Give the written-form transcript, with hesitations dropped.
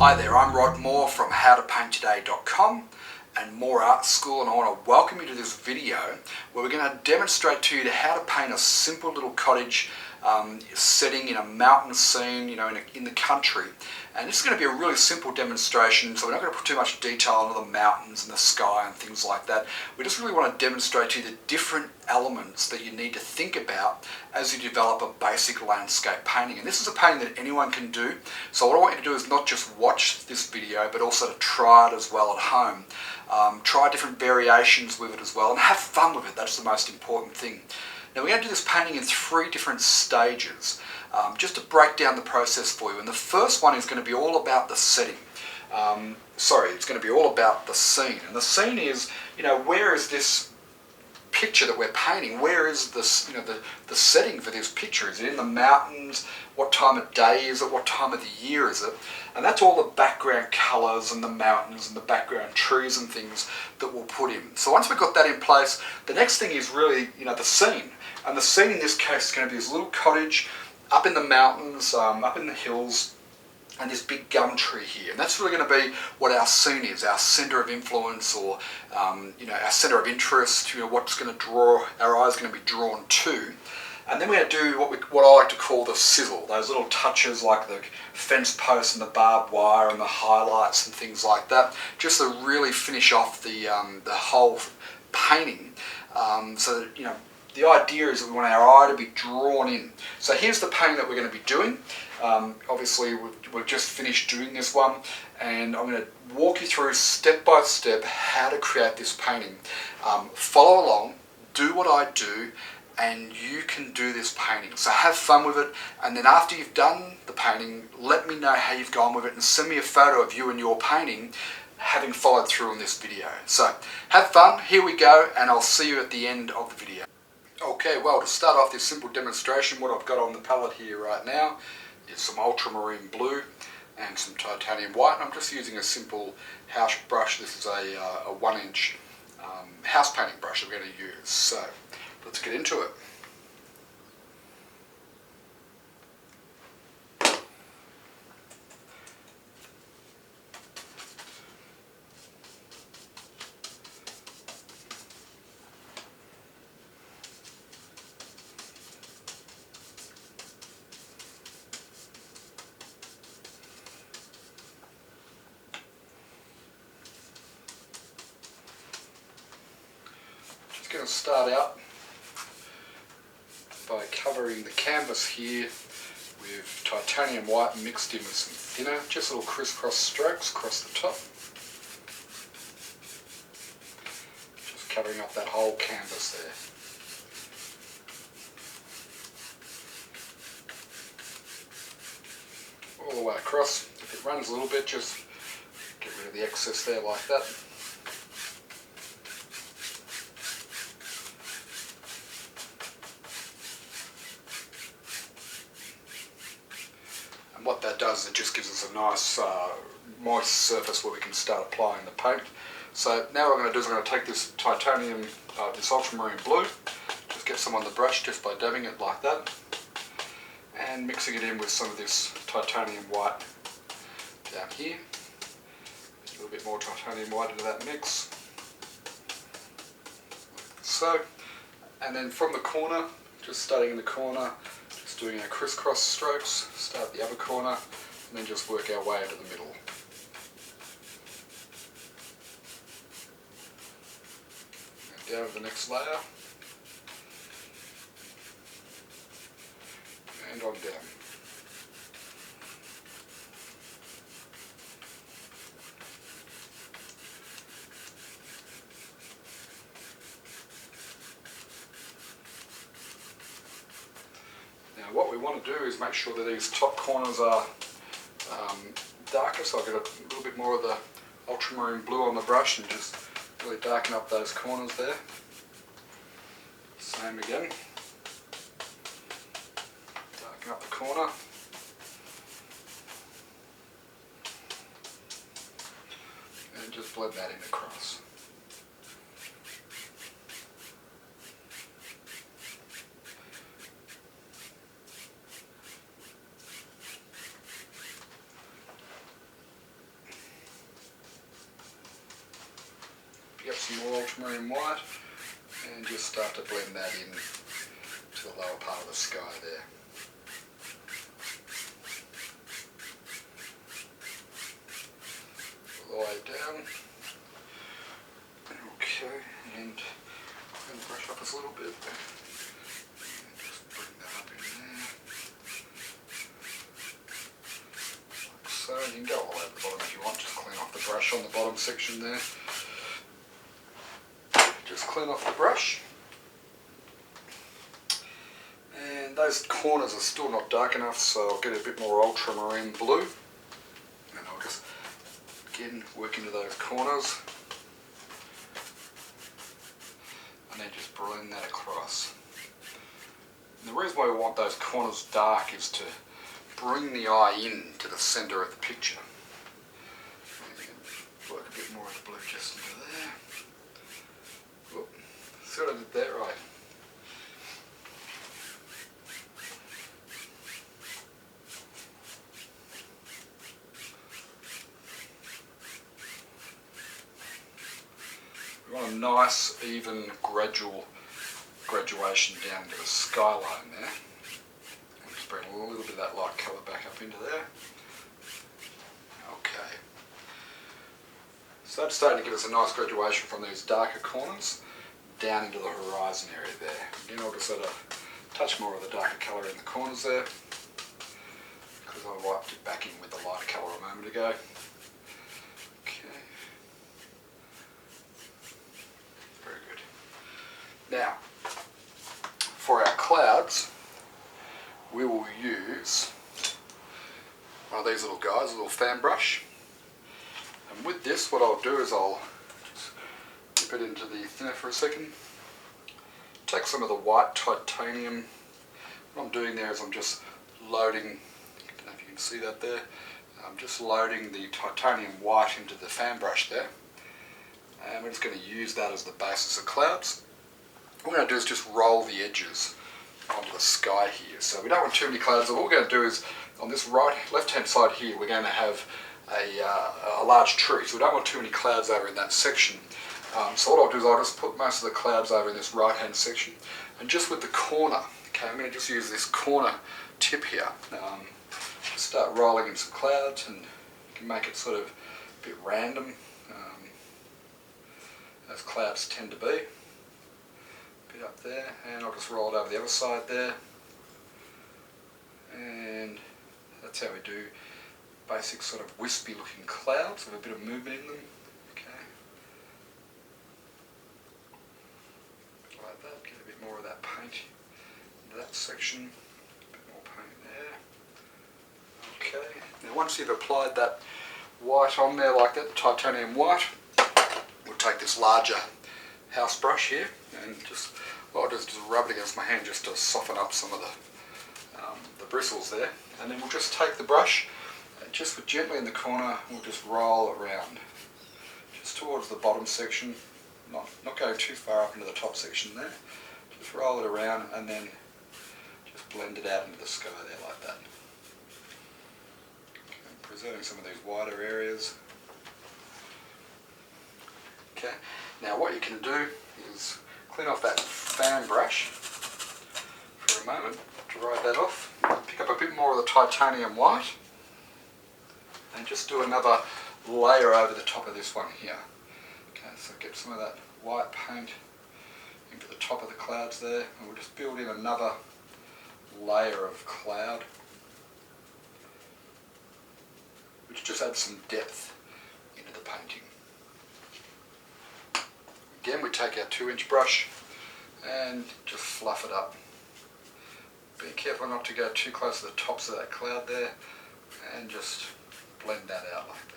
Hi there, I'm Rod Moore from howtopainttoday.com and Moore Art School, and I want to welcome you to this video where we're going to demonstrate to you how to paint a simple little cottage setting in a mountain scene, in the country. And this is going to be a really simple demonstration, so we're not going to put too much detail into the mountains and the sky and things like that. We just really want to demonstrate to you the different elements that you need to think about as you develop a basic landscape painting. And this is a painting that anyone can do, so what I want you to do is not just watch this video, but also to try it as well at home. Try different variations with it as well, and have fun with it. That's the most important thing. Now we're going to do this painting in 3 different stages, just to break down the process for you. And the first one is going to be all about the setting. It's going to be all about the scene. And the scene is, where is this picture that we're painting? Where is this, the setting for this picture? Is it in the mountains? What time of day is it? What time of the year is it? And that's all the background colours and the mountains and the background trees and things that we'll put in. So once we've got that in place, the next thing is really, the scene. And the scene in this case is going to be this little cottage up in the mountains, up in the hills, and this big gum tree here. And that's really going to be what our scene is, our centre of influence, or our centre of interest, what's going to draw, our eyes going to be drawn to. And then we're going to do what I like to call the sizzle, those little touches like the fence posts and the barbed wire and the highlights and things like that, just to really finish off the whole painting. So that, the idea is that we want our eye to be drawn in. So here's the painting that we're going to be doing. Obviously we've just finished doing this one, and I'm going to walk you through step by step how to create this painting. Follow along, do what I do, and you can do this painting. So have fun with it, and then after you've done the painting, let me know how you've gone with it and send me a photo of you and your painting having followed through on this video. So have fun, here we go, and I'll see you at the end of the video. Okay, well, to start off this simple demonstration, what I've got on the palette here right now is some ultramarine blue and some titanium white. And I'm just using a simple house brush. This is a 1-inch house painting brush that we're going to use. So let's get into it. Going to start out by covering the canvas here with titanium white mixed in with some thinner, just little crisscross strokes across the top, just covering up that whole canvas there. All the way across. If it runs a little bit, just get rid of the excess there like that. And what that does, it just gives us a nice moist surface where we can start applying the paint. So now what I'm going to do is I'm going to take this titanium, this ultramarine blue, just get some on the brush just by dabbing it like that, and mixing it in with some of this titanium white down here. A little bit more titanium white into that mix, like so. And then from the corner, just starting in the corner, doing our crisscross strokes, start at the other corner, and then just work our way into the middle. And down to the next layer, and on down. What we want to do is make sure that these top corners are darker, so I'll get a little bit more of the ultramarine blue on the brush and just really darken up those corners there. Same again. Darken up the corner. And just blend that in across. some more ultramarine white and just start to blend that in to the lower part of the sky there. All the way down. Okay, and brush up us a little bit. And just bring that up in there. Like so. You can go all over the bottom if you want, just clean off the brush on the bottom section there. Just clean off the brush. And those corners are still not dark enough, so I'll get a bit more ultramarine blue. And I'll just, again, work into those corners. And then just blend that across. And the reason why we want those corners dark is to bring the eye in to the centre of the picture. And work a bit more of the blue just into there. Whoop. See what I did there? Right. We want a nice, even, graduation down to the skyline there. I'll just bring a little bit of that light colour back up into there. Okay. So that's starting to give us a nice graduation from these darker corners down into the horizon area there. Again, I'll just add a touch more of the darker colour in the corners there, because I wiped it back in with the lighter colour a moment ago. Now, for our clouds, we will use one of these little guys, a little fan brush. And with this, what I'll do is I'll just dip it into the thinner for a second. Take some of the white titanium. What I'm doing there is I'm just loading, I don't know if you can see that there, I'm just loading the titanium white into the fan brush there. And we're just going to use that as the basis of clouds. What we're going to do is just roll the edges onto the sky here. So we don't want too many clouds. So what we're going to do is on this left-hand side here, we're going to have a large tree. So we don't want too many clouds over in that section. So what I'll do is I'll just put most of the clouds over in this right-hand section. And just with the corner, okay, I'm going to just use this corner tip here. Just start rolling in some clouds, and you can make it sort of a bit random, as clouds tend to be. Up there, and I'll just roll it over the other side there, and that's how we do basic sort of wispy looking clouds with a bit of movement in them. Okay, like that, get a bit more of that paint into that section, a bit more paint there. Okay, now once you've applied that white on there like that, the titanium white, we'll take this larger house brush here and just, well, I'll just rub it against my hand just to soften up some of the bristles there, and then we'll just take the brush and just gently in the corner we'll just roll it around just towards the bottom section, not going too far up into the top section there. Just roll it around and then just blend it out into the sky there like that. Okay, preserving some of these wider areas. Okay, now what you can do is clean off that fan brush for a moment, dry that off, pick up a bit more of the titanium white and just do another layer over the top of this one here. Okay, so get some of that white paint into the top of the clouds there, and we'll just build in another layer of cloud, which just adds some depth into the painting. Again, we take our 2-inch brush and just fluff it up. Be careful not to go too close to the tops of that cloud there, and just blend that out like